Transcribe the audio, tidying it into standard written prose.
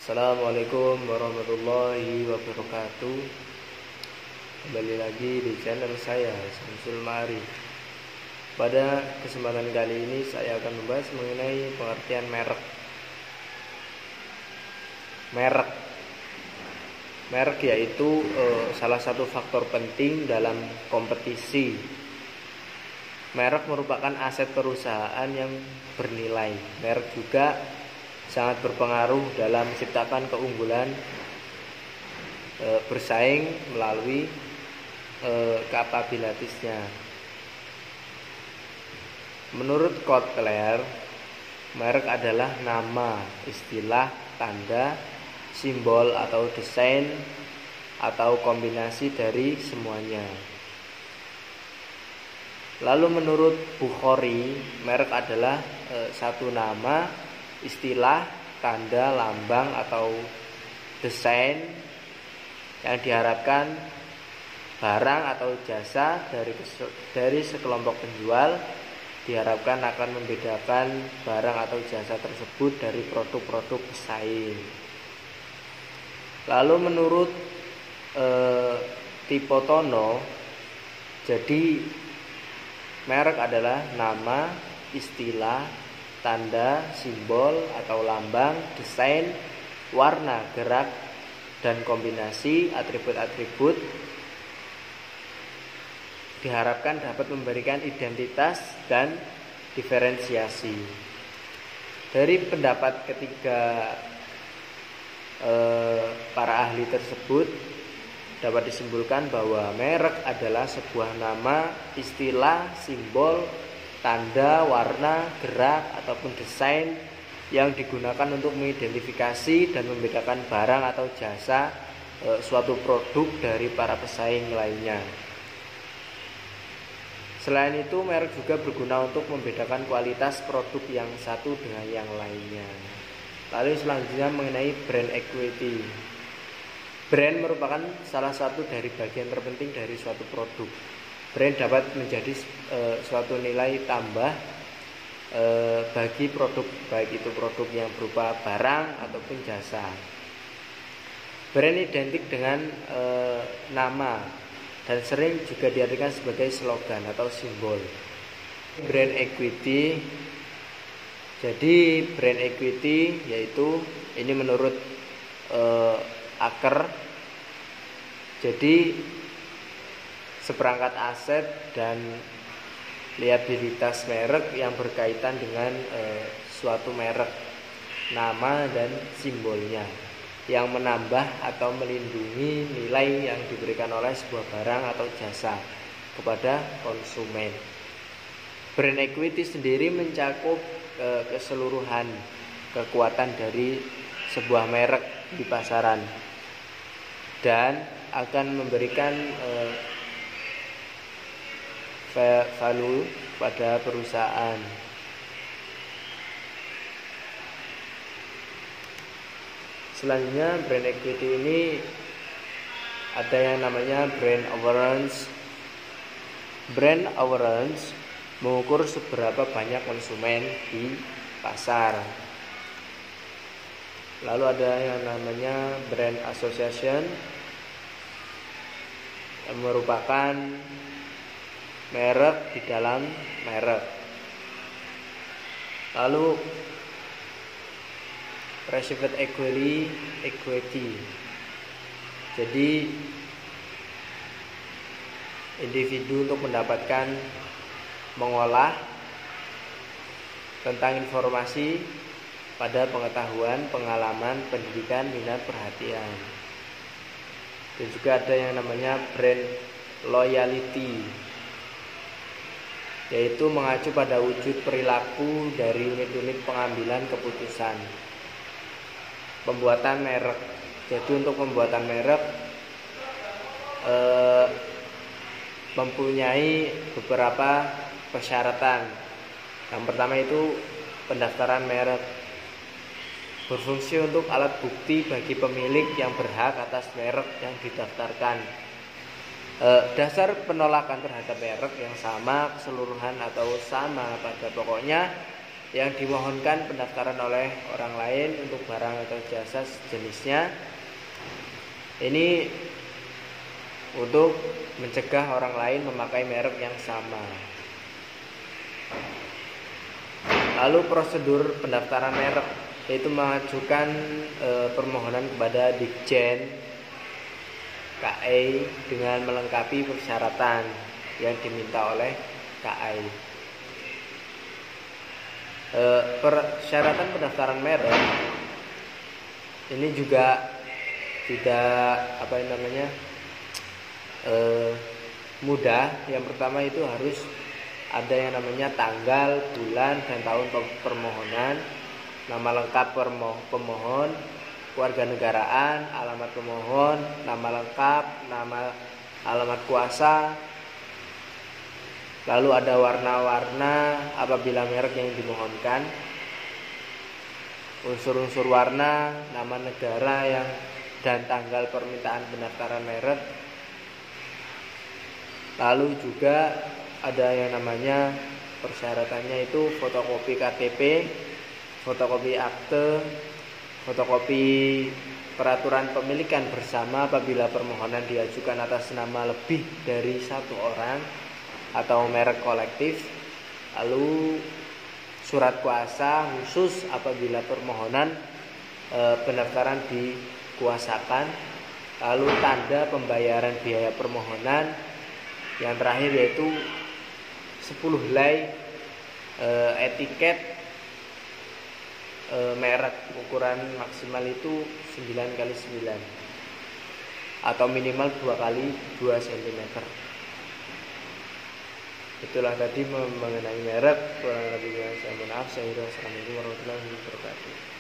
Assalamualaikum warahmatullahi wabarakatuh. Kembali lagi di channel saya, Samsul Ma'arif. Pada kesempatan kali ini saya akan membahas mengenai pengertian merek. Merek yaitu salah satu faktor penting dalam kompetisi. Merek merupakan aset perusahaan yang bernilai. Merek juga sangat berpengaruh dalam menciptakan keunggulan bersaing melalui kapabilitasnya. Menurut Kotler, merek adalah nama, istilah, tanda, simbol atau desain atau kombinasi dari semuanya. Lalu menurut Bukhari, merek adalah satu nama, istilah, tanda, lambang atau desain yang diharapkan barang atau jasa dari sekelompok penjual diharapkan akan membedakan barang atau jasa tersebut dari produk-produk pesaing. Lalu menurut Tipotono, jadi merek adalah nama, istilah, tanda, simbol atau lambang, desain, warna, gerak, dan kombinasi atribut-atribut diharapkan dapat memberikan identitas dan diferensiasi. Dari pendapat ketiga para ahli tersebut dapat disimpulkan bahwa merek adalah sebuah nama, istilah, simbol, tanda, warna, gerak, ataupun desain yang digunakan untuk mengidentifikasi dan membedakan barang atau jasa suatu produk dari para pesaing lainnya. Selain itu, merek juga berguna untuk membedakan kualitas produk yang satu dengan yang lainnya. Lalu selanjutnya mengenai brand equity. Brand merupakan salah satu dari bagian terpenting dari suatu produk. Brand dapat menjadi suatu nilai tambah bagi produk, baik itu produk yang berupa barang ataupun jasa. Brand identik dengan nama dan sering juga diartikan sebagai slogan atau simbol. Brand equity. Jadi brand equity yaitu ini menurut Aker. Jadi seperangkat aset dan liabilitas merek yang berkaitan dengan suatu merek, nama dan simbolnya, yang menambah atau melindungi nilai yang diberikan oleh sebuah barang atau jasa kepada konsumen. Brand equity sendiri mencakup keseluruhan kekuatan dari sebuah merek di pasaran dan akan memberikan value pada perusahaan. Selanjutnya brand equity ini ada yang namanya brand awareness. Brand awareness mengukur seberapa banyak konsumen di pasar. Lalu ada yang namanya brand association, yang merupakan merek di dalam merek. Lalu perceived equity. Jadi individu untuk mendapatkan mengolah tentang informasi pada pengetahuan, pengalaman, pendidikan, minat, perhatian. Dan juga ada yang namanya brand loyalty, yaitu mengacu pada wujud perilaku dari unit-unit pengambilan keputusan. Pembuatan merek. Jadi untuk pembuatan merek mempunyai beberapa persyaratan. Yang pertama itu pendaftaran merek. Berfungsi untuk alat bukti bagi pemilik yang berhak atas merek yang didaftarkan. Dasar penolakan terhadap merek yang sama, keseluruhan atau sama pada pokoknya yang dimohonkan pendaftaran oleh orang lain untuk barang atau jasa sejenisnya. Ini untuk mencegah orang lain memakai merek yang sama. Lalu prosedur pendaftaran merek, yaitu mengajukan permohonan kepada Ditjen KAI dengan melengkapi persyaratan yang diminta oleh KAI. Persyaratan pendaftaran merek ini juga tidak mudah. Yang pertama itu harus ada yang namanya tanggal, bulan, dan tahun permohonan, nama lengkap pemohon, kewarganegaraan, alamat pemohon, nama lengkap, nama alamat kuasa. Lalu ada warna-warna apabila merek yang dimohonkan, unsur-unsur warna, nama negara dan tanggal permintaan pendaftaran merek. Lalu juga ada yang namanya persyaratannya itu fotokopi KTP, fotokopi akte, fotokopi peraturan pemilikan bersama apabila permohonan diajukan atas nama lebih dari satu orang atau merek kolektif. Lalu surat kuasa khusus apabila permohonan pendaftaran dikuasakan. Lalu tanda pembayaran biaya permohonan. Yang terakhir yaitu 10 helai etiket merek, ukuran maksimal itu 9x9 atau minimal 2x2 cm. Itulah tadi mengenai merek. Kurang lebihnya saya mohon maaf. Assalamualaikum warahmatullahi wabarakatuh.